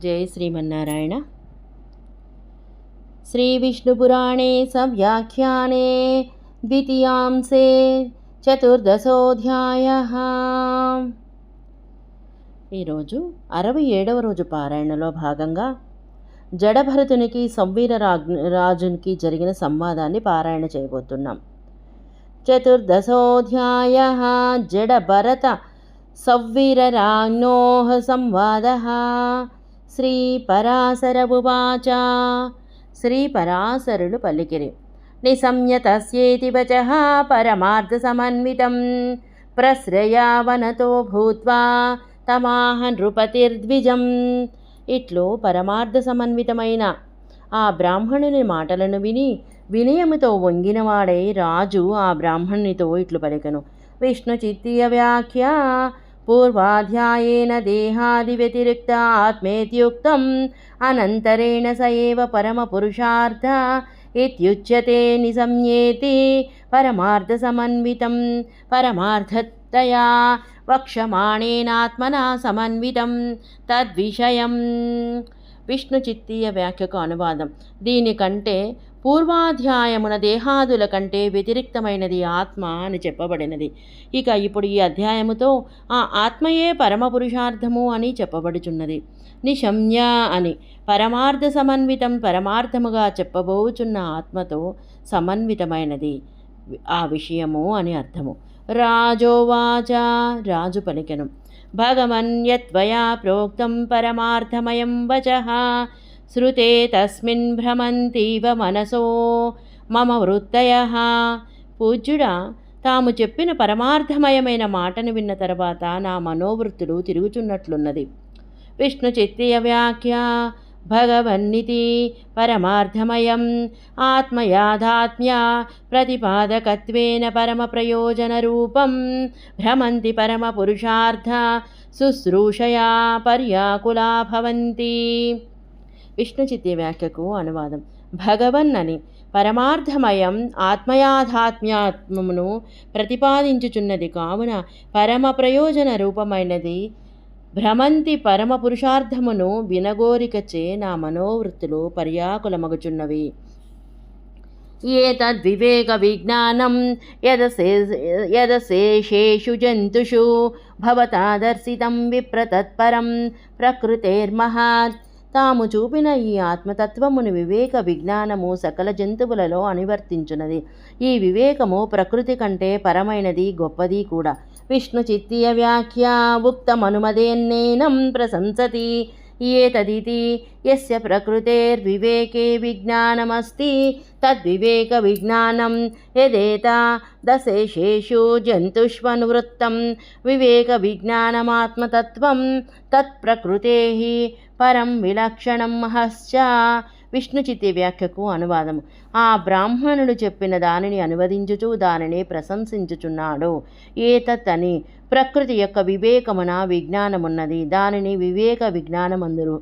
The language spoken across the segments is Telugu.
जय श्रीमन्नारायण। श्रीविष्णुपुराणे सव्याख्याने द्वितीयांसे చతుర్దశోధ్యాయః। ఈరోజు 67వ రోజు పారాయణలో భాగంగా జడభరతునికి సంవీర రాజునికి జరిగిన సంవాదాన్ని పారాయణ చేయబోతున్నాం. చతుర్దశోధ్యాయః జడభరత సంవీరరాజ్ఞోః సంవాదః। శ్రీ పరాశర ఉవాచ. శ్రీ పరాశరులు పలికిరి. నిసంయతస్యేతి వచః పరమార్థసమన్వితం ప్రశ్రయావనతో భూత్వా తమాహ నృపతిర్ద్విజం. ఇట్లు పరమార్థ సమన్వితమైన ఆ బ్రాహ్మణుని మాటలను విని వినయముతో వంగినవాడై రాజు ఆ బ్రాహ్మణునితో ఇట్లు పలికెను. విష్ణు చిత్తీయ వ్యాఖ్య. పూర్వాధ్యాయేన దేహాది వ్యతిరిక్త ఆత్మేత్యుక్తం అనంతరేణ స ఏవ పరమపురుషార్థ ఇత్యుచ్యతే. నిసంయేతి పరమార్థ సమన్వితం పరమార్థతయా వక్ష్యమాణేనాత్మనా సమన్వితం తద్విషయం. విష్ణు చిత్తీయ వ్యాఖ్యకు అనువాదం. దీనికంటే పూర్వాధ్యాయమున దేహాదుల కంటే వ్యతిరిక్తమైనది ఆత్మ అని చెప్పబడినది. ఇక ఇప్పుడు ఈ అధ్యాయముతో ఆ ఆత్మయే పరమపురుషార్థము అని చెప్పబడుచున్నది. నిశమ్య అని పరమార్థ సమన్వితం పరమార్థముగా చెప్పబోచున్న ఆత్మతో సమన్వితమైనది ఆ విషయము అని అర్థము. రాజోవాచ. రాజు పలికెను. భగవన్ యత్వయా ప్రోక్తం పరమార్థమయం వచః శ్రుతే తస్మిన్ భ్రమంతీవ మనసో మమ వృత్తయః. పూజ్యుడా, తాము చెప్పిన పరమార్థమయమైన మాటను విన్న తర్వాత నా మనోవృత్తులు తిరుగుచున్నట్లున్నది. విష్ణు చిత్తీయ వ్యాఖ్య. భగవన్నితి పరమార్థమయం ఆత్మయాథాత్మ్య ప్రతిపాదకత్వేన పరమ ప్రయోజన రూపం భ్రమంతి పరమ పురుషార్థ శుశ్రూషయా పర్యాకులా భవంతి. విష్ణు చిత్తీయ వ్యాఖ్యకు అనువాదం. భగవన్ అని పరమార్థమయం ఆత్మయాథాత్మ్యాత్మమును ప్రతిపాదించుచున్నది కావున పరమ ప్రయోజన రూపమైనది భ్రమంతి పరమ పురుషార్థమును వినగోరికచే నా మనోవృత్తులు పర్యాకులమగుచున్నవి. ఏతద్వివేక విజ్ఞానం యదశేషేషు జంతుషు భవతా దర్శితం విప్రతత్పరం ప్రకృతేర్మహాత్. తాము చూపిన ఈ ఆత్మతత్వమును వివేక విజ్ఞానము సకల జంతువులలో అనువర్తించున్నది. ఈ వివేకము ప్రకృతి కంటే పరమైనది, గొప్పది కూడా. విష్ణు చిత్తీయ వ్యాఖ్య. ఉక్తమనుమదేన్నేనం ప్రశంసతి ఏతదితి యస్య ప్రకృతేర్వివేకే విజ్ఞానమస్తి తద్వివేక విజ్ఞానం యదేతా దశేషేషు జంతుష్వనువృత్తం వివేక విజ్ఞానమాత్మతత్వం తత్ప్రకృతేః పరం విలక్షణం మహశ్చ. విష్ణు చిత్తీయ వ్యాఖ్యకు అనువాదము. ఆ బ్రాహ్మణుడు చెప్పిన దానిని అనువదించుచు దానిని ప్రశంసించుచున్నాడు. ఏతత్ అని ప్రకృతి యొక్క వివేకమున విజ్ఞానమున్నది, దానిని వివేక విజ్ఞానమందురు.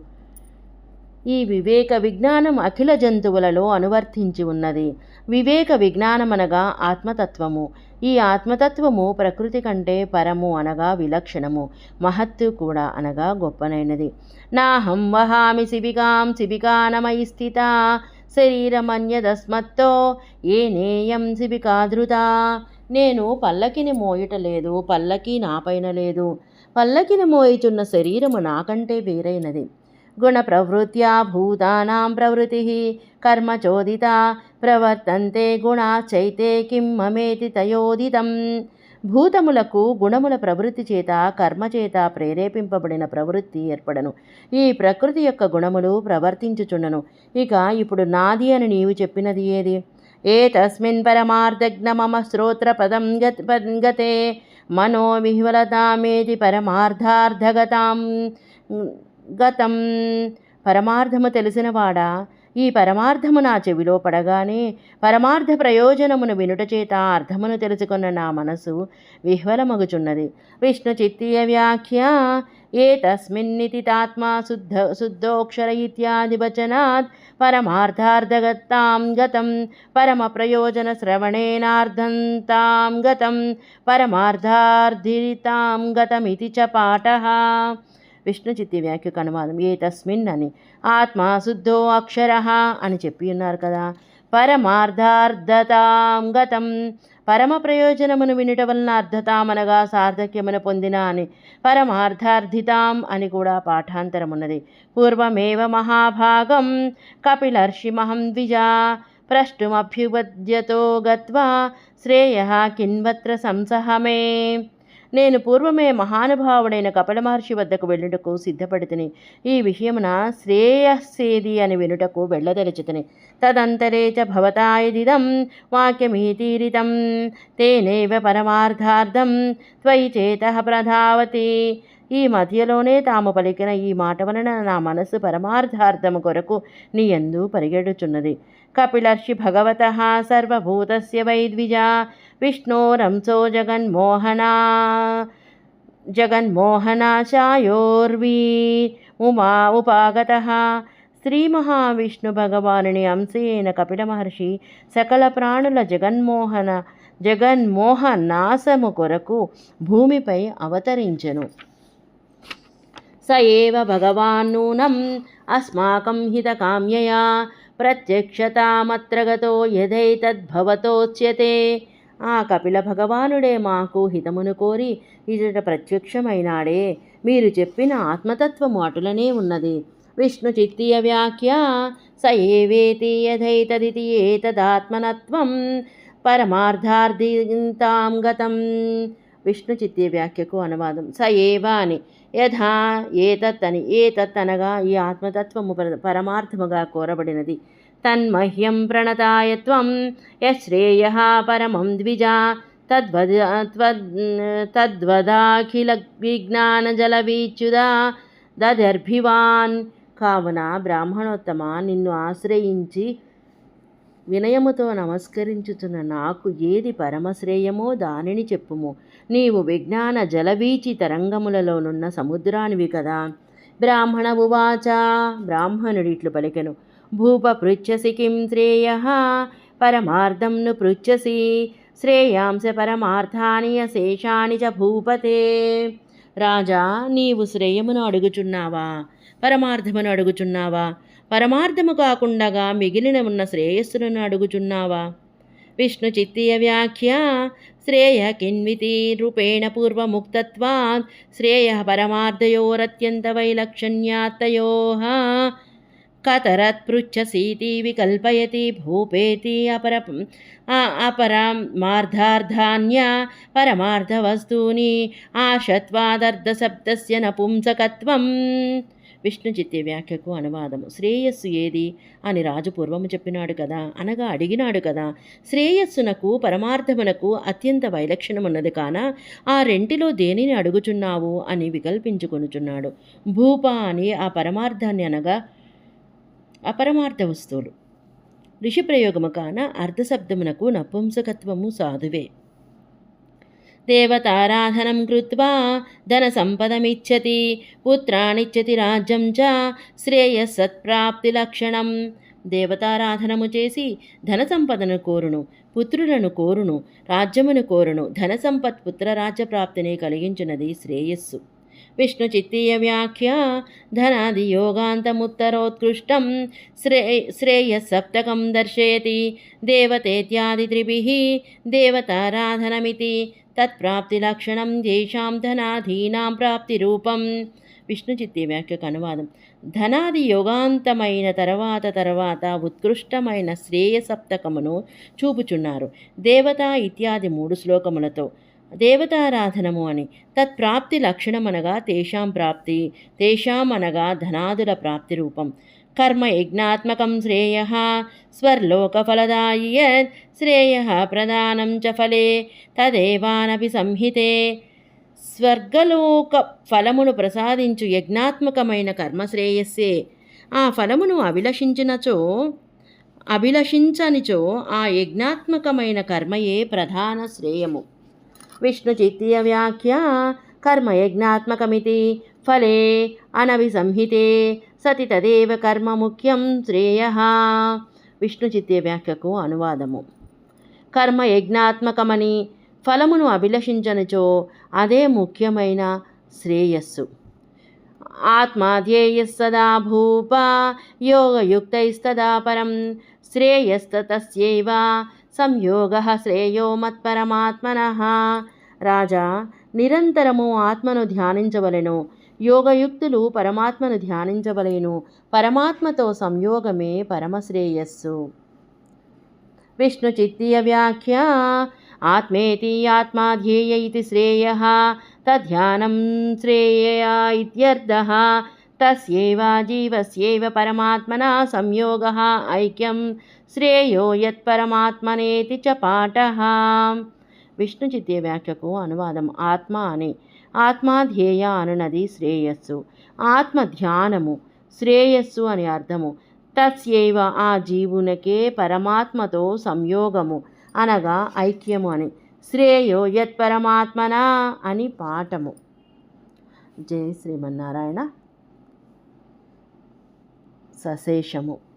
ఈ వివేక విజ్ఞానం అఖిల జంతువులలో అనువర్తించి ఉన్నది. వివేక విజ్ఞానమనగా ఆత్మతత్వము. ఈ ఆత్మతత్వము ప్రకృతి కంటే పరము అనగా విలక్షణము, మహత్తు కూడా అనగా గొప్పనైనది. నాహం వహామి శిబికాం శిబికానమయి స్థిత శరీరమన్యదస్మత్తో ఏనేయం శిబికాధృతా. నేను పల్లకిని మోయుటలేదు, పల్లకి నాపైన లేదు. పల్లకిని మోయుచున్న శరీరము నాకంటే వేరైనది. గుణ ప్రవృత్యా భూతానాం ప్రవృత్తి కర్మచోదిత ప్రవర్తంతే గుణాశ్చైతే కిం మమేతి తయోదితం. భూతములకు గుణముల ప్రవృత్తి చేత కర్మచేత ప్రేరేపింపబడిన ప్రవృత్తి ఏర్పడను. ఈ ప్రకృతి యొక్క గుణములు ప్రవర్తించుచుండను. ఇక ఇప్పుడు నాది అని నీవు చెప్పినది ఏది? ఏతస్మిన్ పరమార్థజ్ఞ మమ శ్రోత్రపదం గతే మనో విహ్వలతామేతి పరమార్థార్థగతాం గతం. పరమార్థము తెలిసినవాడా, ఈ పరమార్థము నా చెవిలో పడగానే పరమార్థ ప్రయోజనమును వినుట చేత అర్థమును తెలుసుకున్న నా మనసు విహ్వలమగుచున్నది. విష్ణు చిత్తీయ వ్యాఖ్య. ఏతస్మిన్నితి తాత్మా శుద్ధోక్షర ఇత్యాది వచనాత్ పరమార్థార్థగతాం గతం పరమ ప్రయోజన శ్రవణేనార్థంతాం గతం పరమార్థార్థితాం గతమితి చ పాఠః. విష్ణు చిత్తి వ్యాఖ్యకు అనువాదం ఏ తస్మిన్ అని. ఆత్మ శుద్ధో అక్షర అని చెప్పి ఉన్నారు కదా. పరమార్థార్థతాం గతం, పరమ ప్రయోజనమును వినుట వలన అర్థతామనగా సార్థక్యమును పొందిన అని. పరమార్థార్థితాం అని కూడా పాఠాంతరమున్నది. పూర్వమేవ మహాభాగం కపిలర్షిమహం ద్విజా ప్రష్టుమభ్యుపద్యతో గత్వా శ్రేయః కిన్వత్ర సంసహమే. నేను పూర్వమే మహానుభావుడైన కపిల మహర్షి వద్దకు వెళ్ళుటకు సిద్ధపడితిని. ఈ విషయమున శ్రేయస్సేది అని వినుటకు వెళ్ళదలుచుతిని. తదంతరే చ భవతా యదిదం వాక్యమీతీరితం తేనైవ పరమార్థార్థం త్వయి చేతః ప్రధావతి. ఈ మధ్యలోనే తాము పలికిన ఈ మాట వలన నా మనస్సు పరమార్థార్థము కొరకు నీ యందు పరిగెడుచున్నది. కపిలర్షి భగవతః సర్వభూతస్య వై ద్విజా విష్ణోరంసో జగన్మోహనాచాయోర్వీ ఉపాగతః. శ్రీ మహావిష్ణు భగవానుని అంశయైన కపిల మహర్షి సకల ప్రాణుల జగన్మోహనాశము కొరకు భూమిపై అవతరించెను. స ఏవ భగవాన్నూనం అస్మాకం హితకామ్యయా ప్రత్యక్షతామత్రగతో యథైతద్భవతోచ్యతే. ఆ కపిల భగవానుడే మాకు హితమును కోరి ఇతట ప్రత్యక్షమైనాడే. మీరు చెప్పిన ఆత్మతత్వము అటులనే ఉన్నది. విష్ణు చిత్తీయ వ్యాఖ్య స ఏవేతి యథైతదితి ఏతదాత్మనత్వం పరమార్థార్థితాం గతం. విష్ణు చిత్తీయ వ్యాఖ్యకు అనువాదం స ఏవ అని, యథా ఏతత్ అని. ఏతత్ అనగా ఈ ఆత్మతత్వము పరమార్థముగా కోరబడినది. తన్మహ్యం ప్రణతాయత్వం యశ్రేయః పరమం ద్విజా తద్వదాఖిల విజ్ఞానజలవీచ్యుదా దదర్భివాన్. కావున బ్రాహ్మణోత్తమ, నిన్ను ఆశ్రయించి వినయముతో నమస్కరించుతున్న నాకు ఏది పరమశ్రేయమో దానిని చెప్పుము. నీవు విజ్ఞాన జలవీచి తరంగములలోనున్న సముద్రానివి కదా. బ్రాహ్మణ ఉవాచ, బ్రాహ్మణుడిట్లు పలికెను. భూప పృచ్ఛసి కిం శ్రేయః పరమార్థం ను పృచ్ఛసి శ్రేయాంస పరమార్థాని అశేషాని చ భూపతే. రాజా, నీవు శ్రేయమును అడుగుచున్నావా, పరమార్థమును అడుగుచున్నావా? పరమార్థము కాకుండా మిగిలిన ఉన్న శ్రేయస్సులను అడుగుచున్నావా? విష్ణు చిత్తీయ వ్యాఖ్య శ్రేయ కిన్వితి రూపేణ పూర్వముక్తత్వాత్ శ్రేయ పరమార్థయోరత్యంత వైలక్షణ్యాత్తయోః కతరత్ పృచ్ఛసీతి వికల్పయతి భూపేతి అపరమార్థార్థాన్య పరమార్థవస్తూని ఆశత్వాదర్థశబ్దస్య నపుంసకత్వం. విష్ణు చిత్తి వ్యాఖ్యకు అనువాదము. శ్రేయస్సు ఏది అని రాజు పూర్వము చెప్పినాడు కదా, అనగా అడిగినాడు కదా. శ్రేయస్సునకు పరమార్థమునకు అత్యంత వైలక్షణమున్నది కాన ఆ రెంటిలో దేనిని అడుగుచున్నావు అని వికల్పించుకొనుచున్నాడు. భూప అని ఆ పరమార్థాన్ని అనగా అపరమార్థ వస్తువులు. ఋషిప్రయోగము కాన అర్ధశబ్దమునకు నపుంసకత్వము సాధువే. దేవతారాధనం కృత్వా ధన సంపదమిచ్చతి పుత్రానిచ్చతి రాజ్యం చ శ్రేయస్సత్ప్రాప్తి లక్షణం. దేవతారాధనము చేసి ధన సంపదను కోరును, పుత్రులను కోరును, రాజ్యమును కోరును. ధన సంపత్ పుత్రరాజ్య ప్రాప్తిని కలిగించున్నది శ్రేయస్సు. విష్ణు చిత్తీయ వ్యాఖ్య ధనాది యోగాంతముత్తరోత్కృష్టం శ్రేయస్సప్తకం దర్శయతి దేవతేత్యాది త్రిభిః దేవతారాధనమితి తత్ప్రాప్తిలక్షణం తేషాం ధనాధీనాం ప్రాప్తిరూపం. విష్ణు చిత్తి వ్యాఖ్యకు అనువాదం. ధనాది యోగాంతమైన తర్వాత ఉత్కృష్టమైన శ్రేయసప్తకమును చూపుచున్నారు దేవత ఇత్యాది 3 శ్లోకములతో. దేవతారాధనము అని తత్ప్రాప్తి లక్షణమనగా తేషాం ప్రాప్తి, తేషాం అనగా ధనాదుల ప్రాప్తి రూపం. కర్మ యజ్ఞాత్మకం శ్రేయః స్వర్లోకఫలదాయి యత్ శ్రేయః ప్రదానం చ ఫలే తదేవానపి సంహితే. స్వర్గలోక ఫలమును ప్రసాదించు యజ్ఞాత్మకమైన కర్మశ్రేయస్సే. ఆ ఫలమును అభిలషించనిచో ఆ యజ్ఞాత్మకమైన కర్మయే ప్రధాన శ్రేయము. విష్ణు చిత్తీయ వ్యాఖ్య కర్మయజ్ఞాత్మకమితి ఫలే అనభిసంహితే సతి తదేవ కర్మ ముఖ్యం శ్రేయః. విష్ణు చిత్తీయ వ్యాఖ్యకు అనువాదము. కర్మ యజ్ఞాత్మకమని ఫలమును అభిలషించనిచో అదే ముఖ్యమైన శ్రేయస్సు. ఆత్మాధ్యేయः సదా భూప యోగయుక్తైస్తదా పరం శ్రేయస్తస్యైవ సంయోగః శ్రేయో మత్పరమాత్మనః. రాజా, నిరంతరము ఆత్మను ధ్యానించవలెను. యోగయుక్తులు పరమాత్మను ధ్యానించవలెను. పరమాత్మతో సంయోగమే పరమశ్రేయస్సు. విష్ణుచిత్తీయ వ్యాఖ్య ఆత్మేతి ఆత్మాధ్యేయ ఇతి శ్రేయః తద్ధ్యానం శ్రేయ ఇత్యర్థః. తస్యైవ జీవస్యైవ పరమాత్మనా సంయోగః ఐక్యం శ్రేయో యత్పరమాత్మనేతి చ పాఠః. విష్ణుచిత్తీయ వ్యాఖ్యకు అనువాదం. ఆత్మ అని ఆత్మాధ్యేయ అనునది శ్రేయస్సు, ఆత్మ ధ్యానము శ్రేయస్సు అని అర్థము. తస్యైవ ఆ జీవునికే పరమాత్మతో సంయోగము అనగా ఐక్యము అని. శ్రేయో యత్పరమాత్మనా అని పాఠము. జై శ్రీమన్నారాయణ. సశేషము.